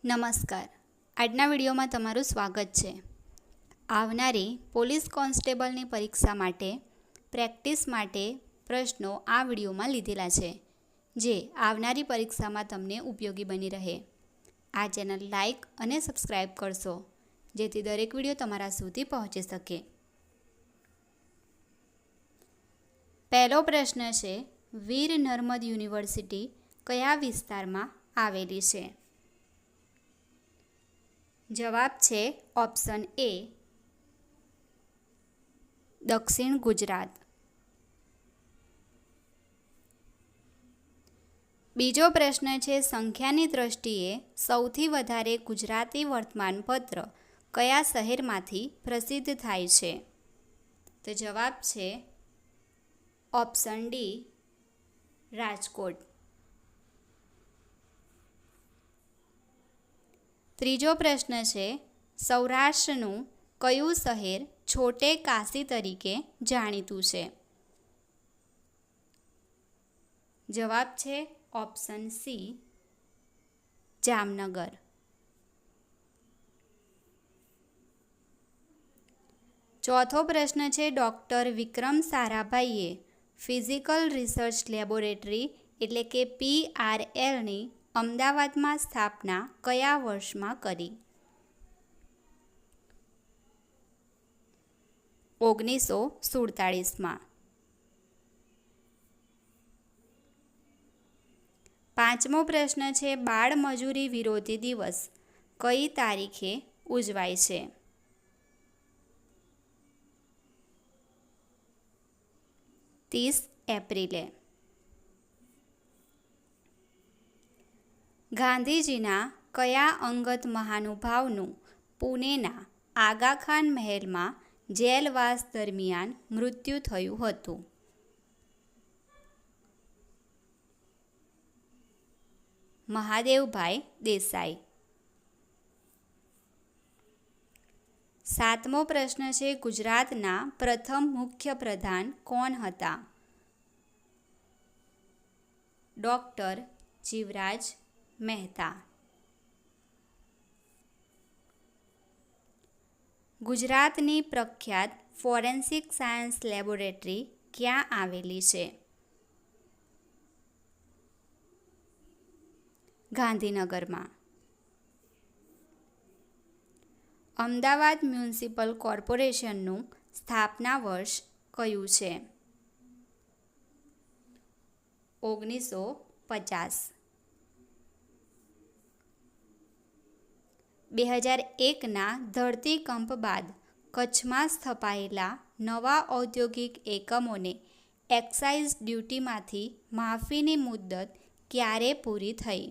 નમસ્કાર. આજના વિડીયોમાં તમારું સ્વાગત છે. આવનારી પોલીસ કોન્સ્ટેબલની પરીક્ષા માટે પ્રેક્ટિસ માટે પ્રશ્નો આ વિડીયોમાં લીધેલા છે, જે આવનારી પરીક્ષામાં તમને ઉપયોગી બની રહે. આ ચેનલ લાઈક અને સબસ્ક્રાઈબ કરશો, જેથી દરેક વિડીયો તમારા સુધી પહોંચી શકે. પહેલો પ્રશ્ન છે, વીર નર્મદ યુનિવર્સિટી કયા વિસ્તારમાં આવેલી છે? જવાબ છે ઓપ્શન એ, દક્ષિણ ગુજરાત. બીજો પ્રશ્ન છે, સંખ્યાની દ્રષ્ટિએ સૌથી વધારે ગુજરાતી વર્તમાનપત્ર કયા શહેરમાંથી પ્રસિદ્ધ થાય છે? તો જવાબ છે ઓપ્શન ડી, રાજકોટ. ત્રીજો પ્રશ્ન છે, સૌરાષ્ટ્રનું કયું શહેર છોટે કાશી તરીકે જાણીતું છે? જવાબ છે ઓપ્શન સી, જામનગર. ચોથો પ્રશ્ન છે, ડૉક્ટર વિક્રમ સારાભાઈએ ફિઝિકલ રિસર્ચ લેબોરેટરી એટલે કે PRLની અમદાવાદમાં સ્થાપના કયા વર્ષમાં કરી? 1947માં. પાંચમો પ્રશ્ન છે, બાળ મજૂરી વિરોધી દિવસ કઈ તારીખે ઉજવાય છે? એપ્રિલે. ગાંધીજીના કયા અંગત મહાનુભાવનું પુણેના આગાખાન મહેલમાં જેલવાસ દરમિયાન મૃત્યુ થયું હતું? મહાદેવભાઈ દેસાઈ. સાતમો પ્રશ્ન છે, ગુજરાતના પ્રથમ મુખ્યપ્રધાન કોણ હતા? ડૉક્ટર જીવરાજ મહેતા. ગુજરાતની પ્રખ્યાત ફોરેન્સિક સાયન્સ લેબોરેટરી ક્યાં આવેલી છે? ગાંધીનગરમાં. અમદાવાદ મ્યુનિસિપલ કોર્પોરેશનનું સ્થાપના વર્ષ કયું છે? 1950. 2001ના ધરતીકંપ બાદ કચ્છમાં સ્થપાયેલા નવા ઔદ્યોગિક એકમોને એક્સાઇઝ ડ્યુટીમાંથી માફીની મુદત ક્યારે પૂરી થઈ?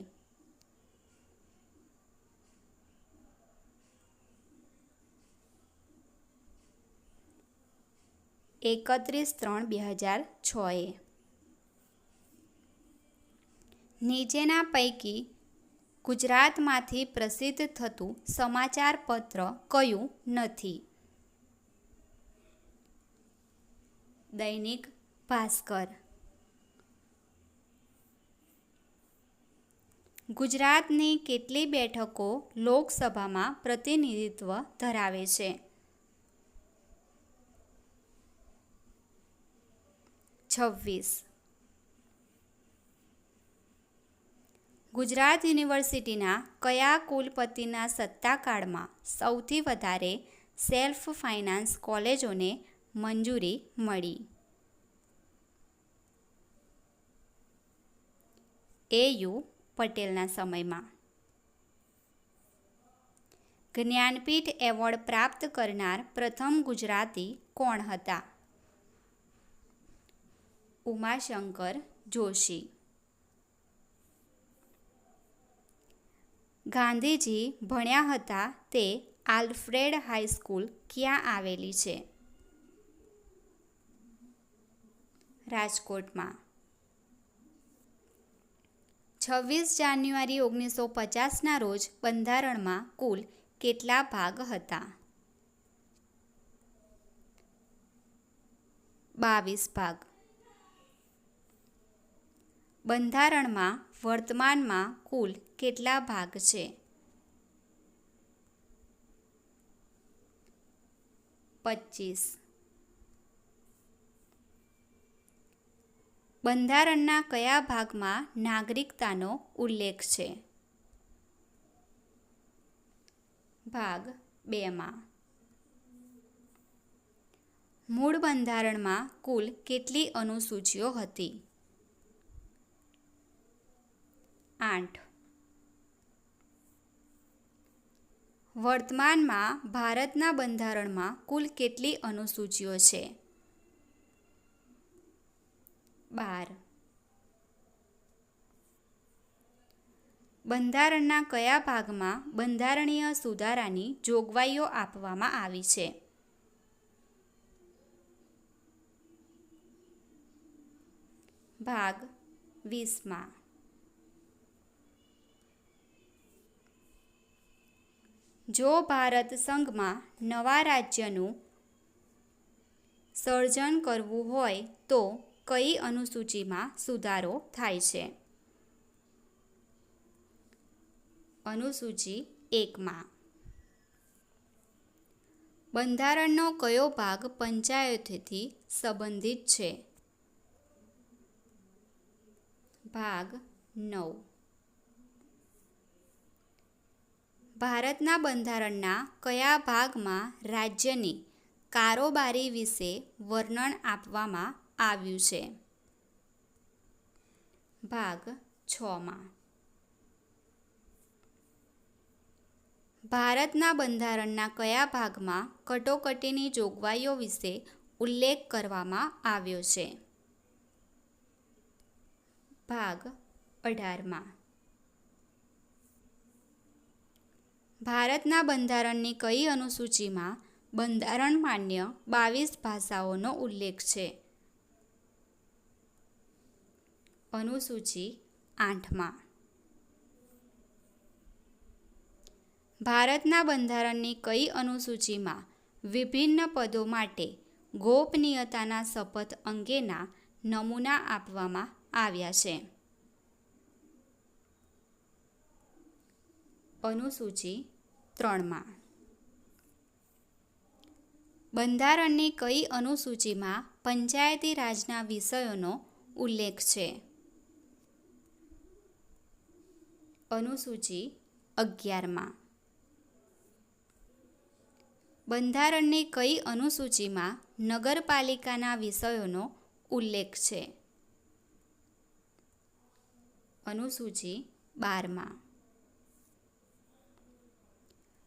31/3/2006. નીચેના પૈકી ગુજરાતમાંથી પ્રસિદ્ધ થતું સમાચાર પત્ર કયું નથી? દૈનિક ભાસ્કર. ગુજરાતની કેટલી બેઠકો લોકસભામાં પ્રતિનિધિત્વ ધરાવે છે? 26. ગુજરાત યુનિવર્સિટીના કયા કુલપતિના સત્તાકાળમાં સૌથી વધારે સેલ્ફ ફાઇનાન્સ કોલેજોને મંજૂરી મળી? AU પટેલના સમયમાં. જ્ઞાનપીઠ એવોર્ડ પ્રાપ્ત કરનાર પ્રથમ ગુજરાતી કોણ હતા? ઉમાશંકર જોશી. ગાંધીજી ભણ્યા હતા તે આલ્ફ્રેડ હાઈસ્કૂલ ક્યાં આવેલી છે? રાજકોટમાં. 26 જાન્યુઆરી 1950ના રોજ બંધારણમાં કુલ કેટલા ભાગ હતા? 22 ભાગ. બંધારણમાં વર્તમાનમાં કુલ કેટલા ભાગ છે? 25. બંધારણના કયા ભાગમાં નાગરિકતાનો ઉલ્લેખ છે? ભાગ 2માં. મૂળ બંધારણમાં કુલ કેટલી અનુસૂચિઓ હતી? 8. વર્તમાનમાં ભારતના બંધારણમાં કુલ કેટલી અનુસૂચિઓ છે? 12. બંધારણના કયા ભાગમાં બંધારણીય સુધારાની જોગવાઈઓ આપવામાં આવી છે? ભાગ 20માં. જો ભારત સંઘમાં નવા રાજ્યનું સર્જન કરવું હોય તો કઈ અનુસૂચિમાં સુધારો થાય છે? અનુસૂચિ 1માં. બંધારણનો કયો ભાગ પંચાયતોથી સંબંધિત છે? ભાગ 9. ભારતના બંધારણના કયા ભાગમાં રાજ્યની કારોબારી વિશે વર્ણન આપવામાં આવ્યું છે? ભાગ 6માં. ભારતના બંધારણના કયા ભાગમાં કટોકટીની જોગવાઈઓ વિશે ઉલ્લેખ કરવામાં આવ્યો છે? ભાગ 18માં. ભારતના બંધારણની કઈ અનુસૂચિમાં બંધારણ માન્ય 22 ભાષાઓનો ઉલ્લેખ છે? અનુસૂચિ 8માં. ભારતના બંધારણની કઈ અનુસૂચિમાં વિભિન્ન પદો માટે ગોપનીયતાના શપથ અંગેના નમૂના આપવામાં આવ્યા છે? અનુસૂચિ 3માં. બંધારણની કઈ અનુસૂચિમાં પંચાયતી રાજના વિષયોનો ઉલ્લેખ છે? અનુસૂચિ 11માં. બંધારણની કઈ અનુસૂચિમાં નગરપાલિકાના વિષયોનો ઉલ્લેખ છે? અનુસૂચિ 12માં.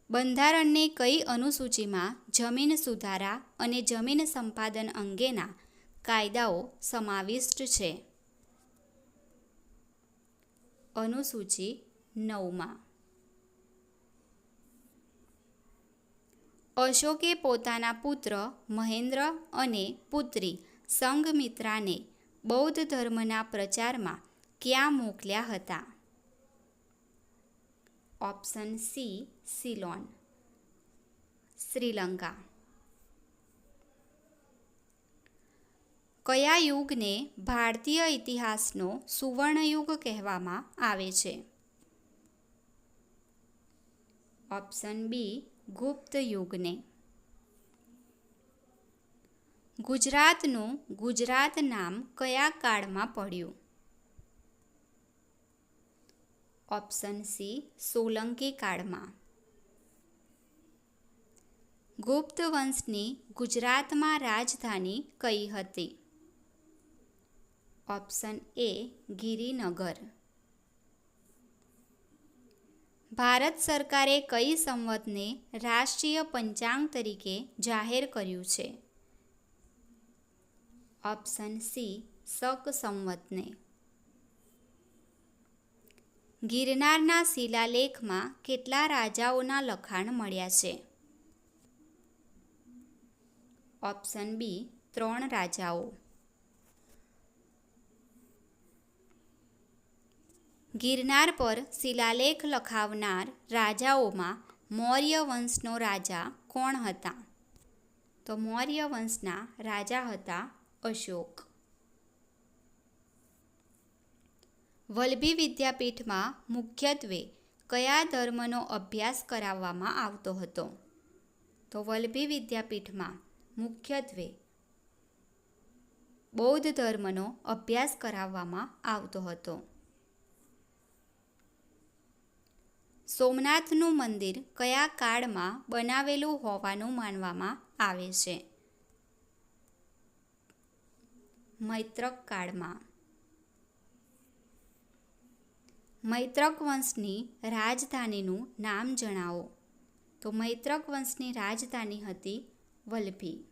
બંધારણની કઈ અનુસૂચિમાં જમીન સુધારા અને જમીન સંપાદન અંગેના કાયદાઓ સમાવિષ્ટ છે? અનુસૂચિ 9માં. અશોકે પોતાના પુત્ર મહેન્દ્ર અને પુત્રી સંઘમિત્રાને બૌદ્ધ ધર્મના પ્રચારમાં ક્યાં મોકલ્યા હતા? Option C Ceylon, Sri Lanka. કયા યુગને ભારતીય ઇતિહાસનો સુવર્ણયુગ કહેવામાં આવે છે? ઓપ્શન બી ગુપ્ત યુગને. ગુજરાતનું ગુજરાત નામ કયા કાળમાં પડ્યું? ઓપ્શન સી સોલંકી કાળમાં. ગુપ્ત વંશની ગુજરાતમાં રાજધાની કઈ હતી? Option A Girinagar. ભારત સરકારે કઈ સંવતને રાષ્ટ્રીય પંચાંગ તરીકે જાહેર કર્યું છે? ઓપ્શન સી શક સંવતને. ગિરનારના શિલાલેખમાં કેટલા રાજાઓના લખાણ મળ્યા છે? ઓપ્શન બી 3 રાજાઓ. ગિરનાર પર શિલાલેખ લખાવનાર રાજાઓમાં મૌર્ય વંશનો રાજા કોણ હતા? તો મૌર્ય વંશના રાજા હતા અશોક. વલ્લભી વિદ્યાપીઠમાં મુખ્યત્વે કયા ધર્મનો અભ્યાસ કરાવવામાં આવતો હતો? તો વલ્લભી વિદ્યાપીઠમાં મુખ્યત્વે બૌદ્ધ ધર્મનો અભ્યાસ કરાવવામાં આવતો હતો. સોમનાથનું મંદિર કયા કાળમાં બનાવેલું હોવાનું માનવામાં આવે છે? મૈત્રક કાળમાં. મૈત્રક વંશની રાજધાનીનું નામ જણાવો. તો મૈત્રક વંશની રાજધાની હતી વલભી.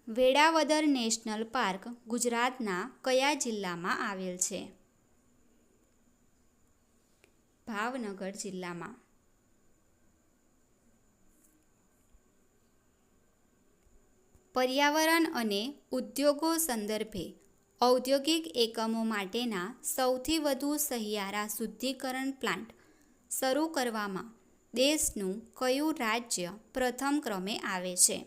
વેળાવદર નેશનલ પાર્ક ગુજરાતના કયા જિલ્લામાં આવેલ છે? ભાવનગર જિલ્લામાં. પર્યાવરણ અને ઉદ્યોગો સંદર્ભે ઔદ્યોગિક એકમો માટેના સૌથી વધુ સહિયારા શુદ્ધિકરણ પ્લાન્ટ શરૂ કરવામાં દેશનું કયું રાજ્ય પ્રથમ ક્રમે આવે છે?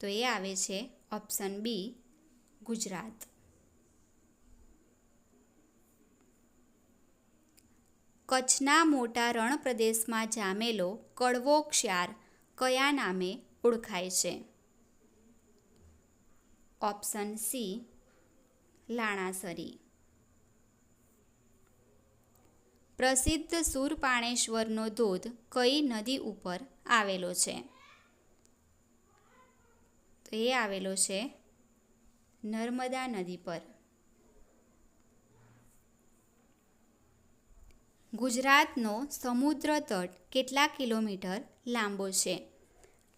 તો એ આવે છે ઓપ્શન બી, ગુજરાત. કચ્છના મોટા રણ પ્રદેશમાં જામેલો કડવો ક્ષાર કયા નામે ઓળખાય છે? ઓપ્શન સી, લાણાસરી. પ્રસિદ્ધ શૂરપાણેશ્વરનો ધોધ કઈ નદી ઉપર આવેલો છે? તો એ આવેલો છે નર્મદા નદી પર. ગુજરાતનો સમુદ્ર તટ કેટલા કિલોમીટર લાંબો છે?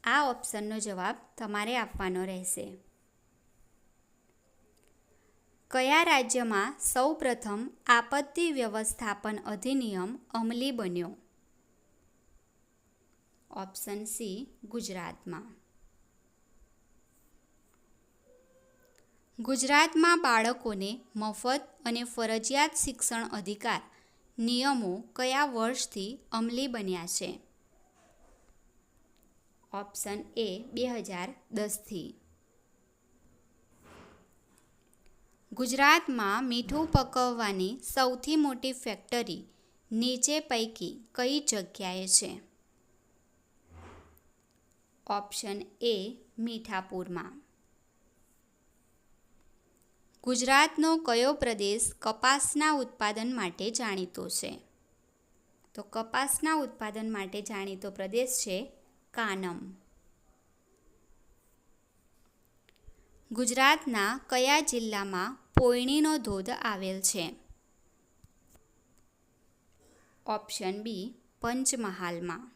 આ ઓપ્શનનો જવાબ તમારે આપવાનો રહેશે. કયા રાજ્યમાં સૌપ્રથમ આપત્તિ વ્યવસ્થાપન અધિનિયમ અમલી બન્યો? ઓપ્શન સી, ગુજરાતમાં. ગુજરાતમાં બાળકોને મફત અને ફરજિયાત શિક્ષણ અધિકાર નિયમો કયા વર્ષથી અમલી બન્યા છે? ઓપ્શન એ, 2010થી. ગુજરાતમાં મીઠું પકવવાની સૌથી મોટી ફેક્ટરી નીચે પૈકી કઈ જગ્યાએ છે? ઓપ્શન એ, મીઠાપુરમાં. ગુજરાતનો કયો પ્રદેશ કપાસના ઉત્પાદન માટે જાણીતો છે? તો કપાસના ઉત્પાદન માટે જાણીતો પ્રદેશ છે કાનમ. ગુજરાતના કયા જિલ્લામાં પોયણીનો ધોધ આવેલ છે? Option B, પંચમહાલમાં.